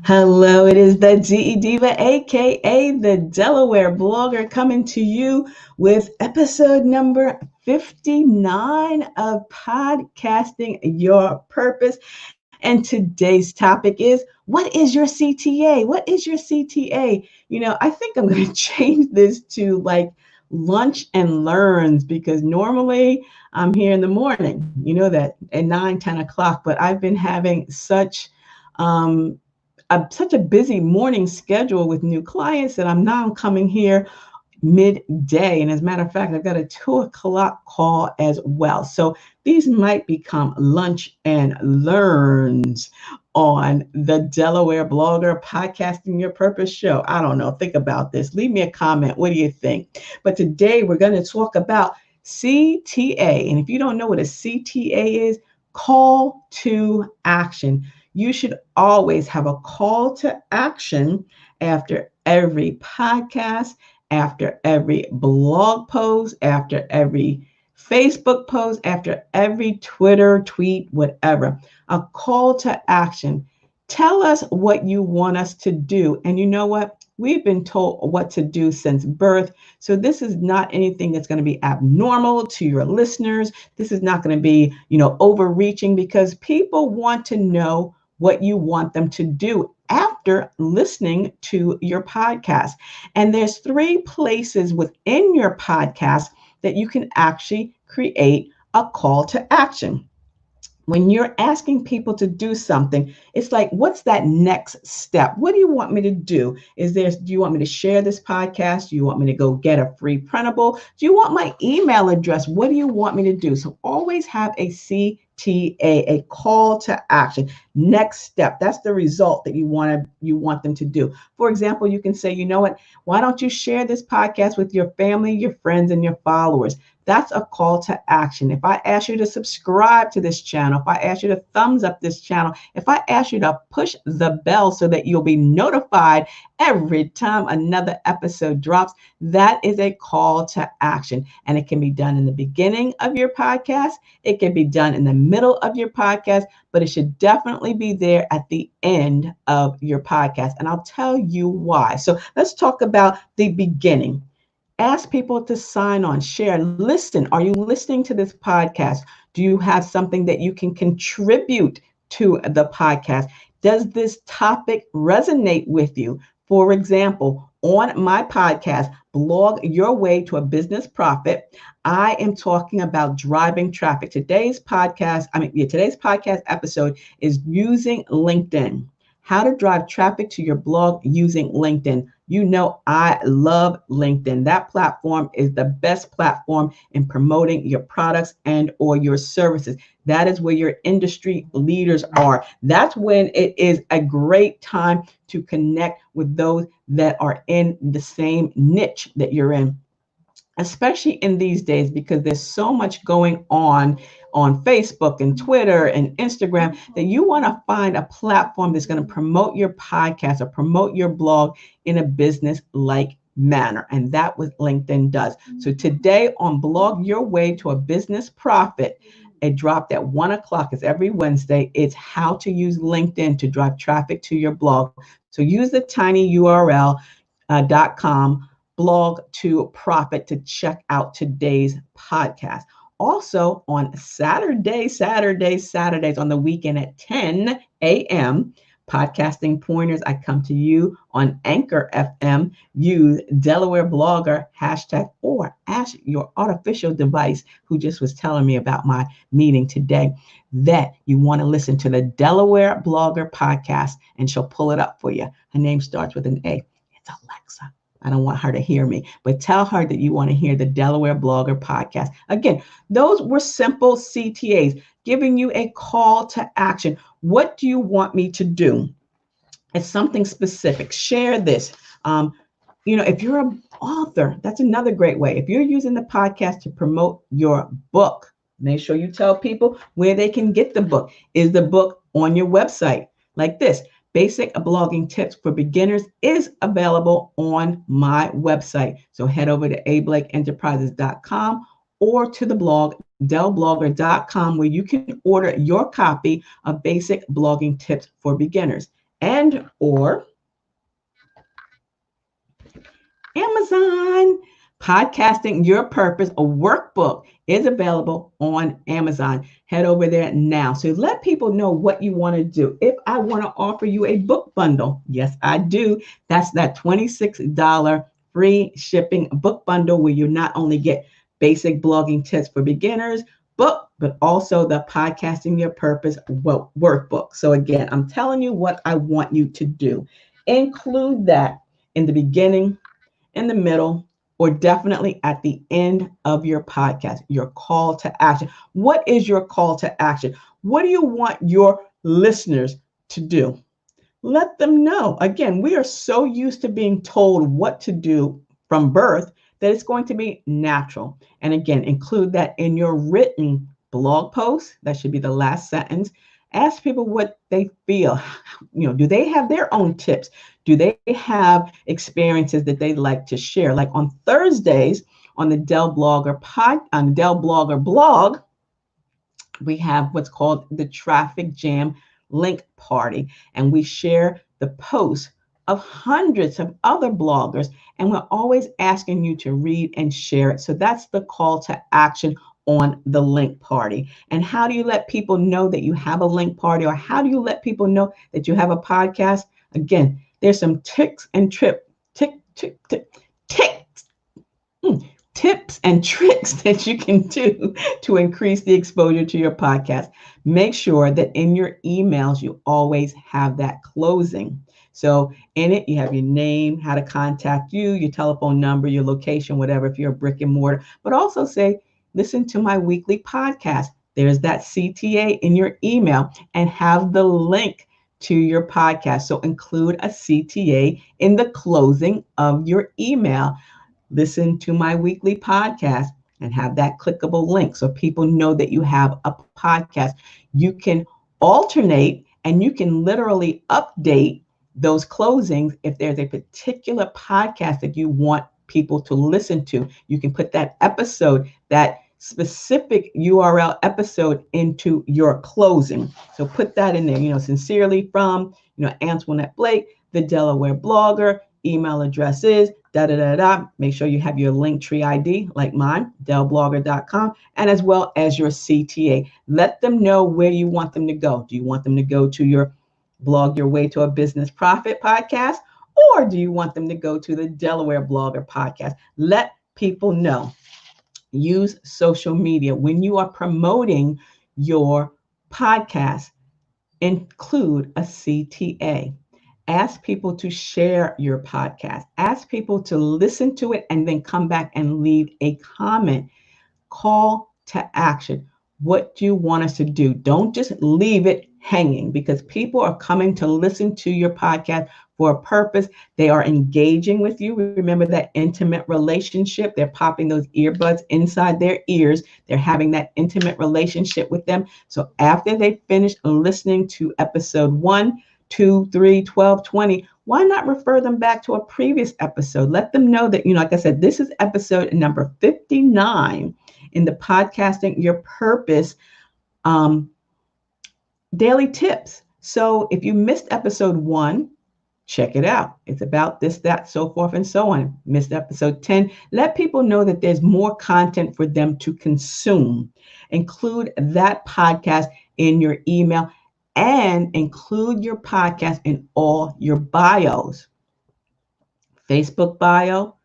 Hello, it is the DE Diva, aka the Delaware blogger, coming to you with episode number 59 of Podcasting Your Purpose. And today's topic is, what is your CTA? What is your CTA? I think I'm going to change this to like lunch and learns, because normally I'm here in the morning, that at 9, 10 o'clock, but I've been having um, such a busy morning schedule with new clients that I'm now coming here midday. And as a matter of fact, I've got a 2 o'clock call as well. So these might become lunch and learns on the Delaware Blogger Podcasting Your Purpose show. I don't know. Think about this. Leave me a comment. What do you think? But today we're going to talk about CTA. And if you don't know what a CTA is, call to action. You should always have a call to action after every podcast, after every blog post, after every Facebook post, after every Twitter tweet, whatever. A call to action. Tell us what you want us to do. And you know what? We've been told what to do since birth. So this is not anything that's going to be abnormal to your listeners. This is not going to be, overreaching, because people want to know what you want them to do after listening to your podcast. And there's 3 places within your podcast that you can actually create a call to action. When you're asking people to do something, it's like, what's that next step? What do you want me to do? Do you want me to share this podcast? Do you want me to go get a free printable? Do you want my email address? What do you want me to do? So always have a CTA, a call to action. Next step. That's the result that you want them to do. For example, you can say, you know what? Why don't you share this podcast with your family, your friends, and your followers? That's a call to action. If I ask you to subscribe to this channel, if I ask you to thumbs up this channel, if I ask you to push the bell so that you'll be notified every time another episode drops, that is a call to action. And it can be done in the beginning of your podcast. It can be done in the middle of your podcast, but it should definitely be there at the end of your podcast. And I'll tell you why. So let's talk about the beginning. Ask people to sign on, share, listen. Are you listening to this podcast? Do you have something that you can contribute to the podcast? Does this topic resonate with you? For example, on my podcast, Blog Your Way to a Business Profit, I am talking about driving traffic. Today's podcast episode is using LinkedIn. How to drive traffic to your blog using LinkedIn. You know, I love LinkedIn. That platform is the best platform in promoting your products and or your services. That is where your industry leaders are. That's when it is a great time to connect with those that are in the same niche that you're in, especially in these days, because there's so much going on Facebook and Twitter and Instagram, that you want to find a platform that's going to promote your podcast or promote your blog in a business-like manner. And that's what LinkedIn does. So today on Blog Your Way to a Business Profit, it dropped at 1 o'clock. It's every Wednesday. It's how to use LinkedIn to drive traffic to your blog. So use the tiny URL .com blog to profit to check out today's podcast. Also on Saturdays on the weekend at 10 a.m., podcasting pointers, I come to you on Anchor FM. Use Delaware Blogger hashtag, or ask your artificial device, who just was telling me about my meeting today, that you want to listen to the Delaware Blogger podcast, and she'll pull it up for you. Her name starts with an A. It's Alexa. I don't want her to hear me, but tell her that you want to hear the Delaware Blogger podcast. Again, those were simple CTAs, giving you a call to action. What do you want me to do? It's something specific. Share this. If you're an author, that's another great way. If you're using the podcast to promote your book, make sure you tell people where they can get the book. Is the book on your website? Like this. Basic blogging tips for beginners is available on my website. So head over to ablakeenterprises.com or to the blog delblogger.com, where you can order your copy of Basic Blogging Tips for Beginners. and or Amazon. Podcasting Your Purpose, a workbook, is available on Amazon. Head over there now. So let people know what you want to do. If I want to offer you a book bundle, yes, I do. That's that $26 free shipping book bundle where you not only get basic blogging tips for beginners, book, but also the Podcasting Your Purpose workbook. So again, I'm telling you what I want you to do. Include that in the beginning, in the middle, or definitely at the end of your podcast, your call to action. What is your call to action? What do you want your listeners to do? Let them know. Again, we are so used to being told what to do from birth that it's going to be natural. And again, include that in your written blog post. That should be the last sentence. Ask people what they feel. Do they have their own tips? Do they have experiences that they like to share? Like on Thursdays on the Dell Blogger blog, we have what's called the Traffic Jam Link Party, and we share the posts of hundreds of other bloggers, and we're always asking you to read and share it. So that's the call to action on the link party. And how do you let people know that you have a link party, or how do you let people know that you have a podcast? Again, there's some tips and tricks that you can do to increase the exposure to your podcast. Make sure that in your emails, you always have that closing. So in it, you have your name, how to contact you, your telephone number, your location, whatever, if you're a brick and mortar, but also say, listen to my weekly podcast. There's that CTA in your email, and have the link to your podcast. So include a CTA in the closing of your email. Listen to my weekly podcast, and have that clickable link so people know that you have a podcast. You can alternate, and you can literally update those closings. If there's a particular podcast that you want people to listen to, you can put that episode, that specific URL episode, into your closing. So put that in there, sincerely from, Antoinette Blake, the Delaware blogger. Email address is da-da-da-da. Make sure you have your Linktree ID like mine, dellblogger.com, and as well as your CTA. Let them know where you want them to go. Do you want them to go to your Blog Your Way to a Business Profit podcast, or do you want them to go to the Delaware Blogger podcast? Let people know. Use social media. When you are promoting your podcast, include a CTA. Ask people to share your podcast. Ask people to listen to it and then come back and leave a comment. Call to action. What do you want us to do? Don't just leave it hanging, because people are coming to listen to your podcast for a purpose. They are engaging with you. Remember that intimate relationship. They're popping those earbuds inside their ears. They're having that intimate relationship with them. So after they finish listening to episode 1, 2, 3, 12, 20, why not refer them back to a previous episode? Let them know that, like I said, this is episode number 59 in the Podcasting Your Purpose daily tips. So if you missed episode 1, check it out. It's about this, that, so forth, and so on. Missed episode 10. Let people know that there's more content for them to consume. Include that podcast in your email, and include your podcast in all your bios. Facebook bio,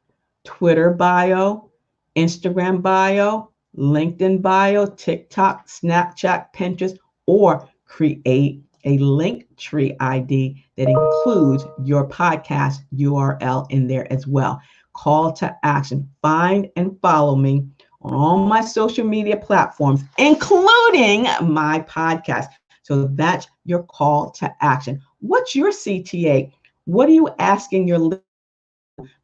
Twitter bio, Instagram bio, LinkedIn bio, TikTok, Snapchat, Pinterest, or create a Linktree ID that includes your podcast URL in there as well. Call to action. Find and follow me on all my social media platforms, including my podcast. So that's your call to action. What's your CTA? What are you asking your listeners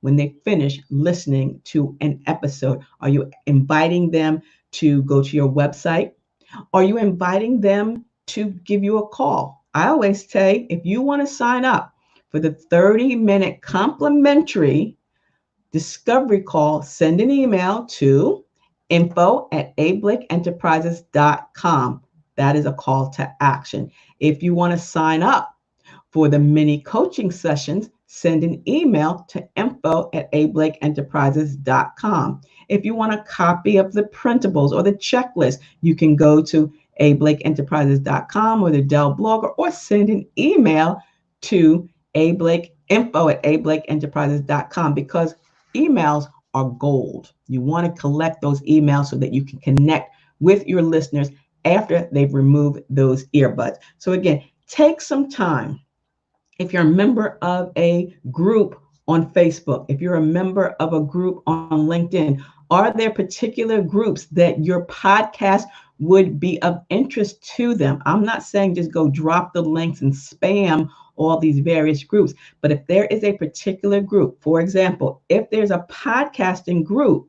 when they finish listening to an episode? Are you inviting them to go to your website? Are you inviting them to give you a call? I always say, if you want to sign up for the 30-minute complimentary discovery call, send an email to info@ablakenterprises.com. That is a call to action. If you want to sign up For the mini coaching sessions, send an email to info@ablakeenterprises.com. If you want a copy of the printables or the checklist, you can go to ablakeenterprises.com or the Dell blogger, or send an email to info@ablakeenterprises.com, because emails are gold. You want to collect those emails so that you can connect with your listeners after they've removed those earbuds. So again, take some time. If you're a member of a group on Facebook, if you're a member of a group on LinkedIn, are there particular groups that your podcast would be of interest to them? I'm not saying just go drop the links and spam all these various groups, but if there is a particular group, for example, if there's a podcasting group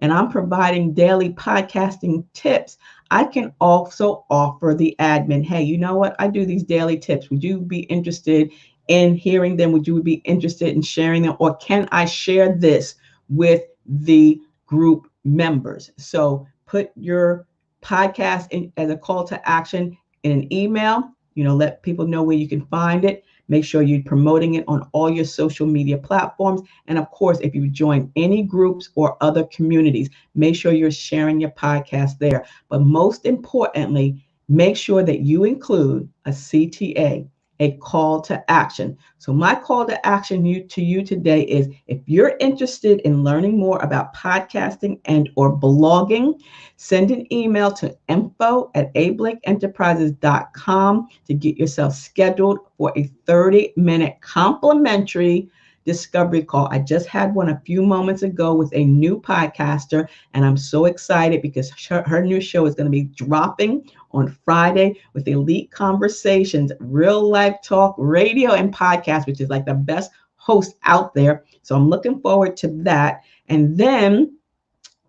and I'm providing daily podcasting tips, I can also offer the admin, hey, you know what? I do these daily tips. Would you be interested in hearing them? Would you be interested in sharing them? Or can I share this with the group members? So put your podcast in as a call to action in an email. Let people know where you can find it. Make sure you're promoting it on all your social media platforms. And of course, if you join any groups or other communities, make sure you're sharing your podcast there. But most importantly, make sure that you include a CTA, a call to action. So my call to action to you today is, if you're interested in learning more about podcasting and or blogging, send an email to info@ablakeenterprises.com to get yourself scheduled for a 30-minute complimentary discovery call. I just had one a few moments ago with a new podcaster, and I'm so excited because her new show is going to be dropping on Friday with Elite Conversations, real life talk, radio, and podcast, which is like the best host out there. So I'm looking forward to that. And then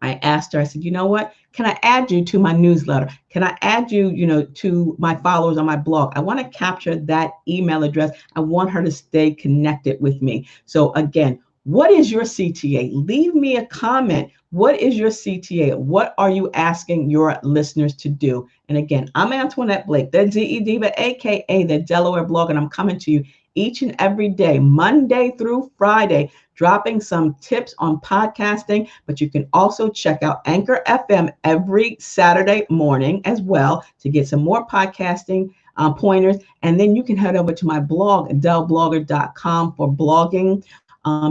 I asked her, I said, you know what? Can I add you to my newsletter? Can I add you, to my followers on my blog? I want to capture that email address. I want her to stay connected with me. So again, what is your CTA? Leave me a comment. What is your CTA? What are you asking your listeners to do? And again, I'm Antoinette Blake, the DE Diva, aka the Delaware Blog, and I'm coming to you each and every day, Monday through Friday, dropping some tips on podcasting. But you can also check out Anchor FM every Saturday morning as well to get some more podcasting pointers. And then you can head over to my blog, dellblogger.com, for blogging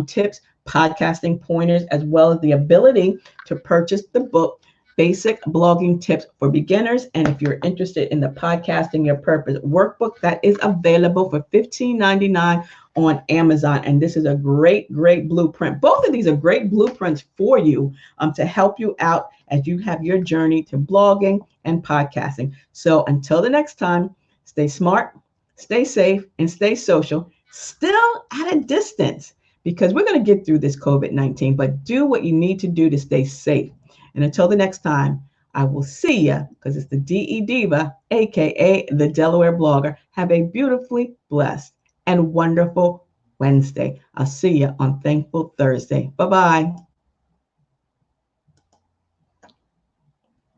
tips, podcasting pointers, as well as the ability to purchase the book, Basic Blogging Tips for Beginners. And if you're interested in the Podcasting Your Purpose workbook, that is available for $15.99 on Amazon. And this is a great, great blueprint. Both of these are great blueprints for you to help you out as you have your journey to blogging and podcasting. So until the next time, stay smart, stay safe, and stay social, still at a distance, because we're going to get through this COVID-19, but do what you need to do to stay safe. And until the next time, I will see you, because it's the DE Diva, aka the Delaware Blogger. Have a beautifully blessed and wonderful Wednesday. I'll see you on Thankful Thursday. Bye-bye.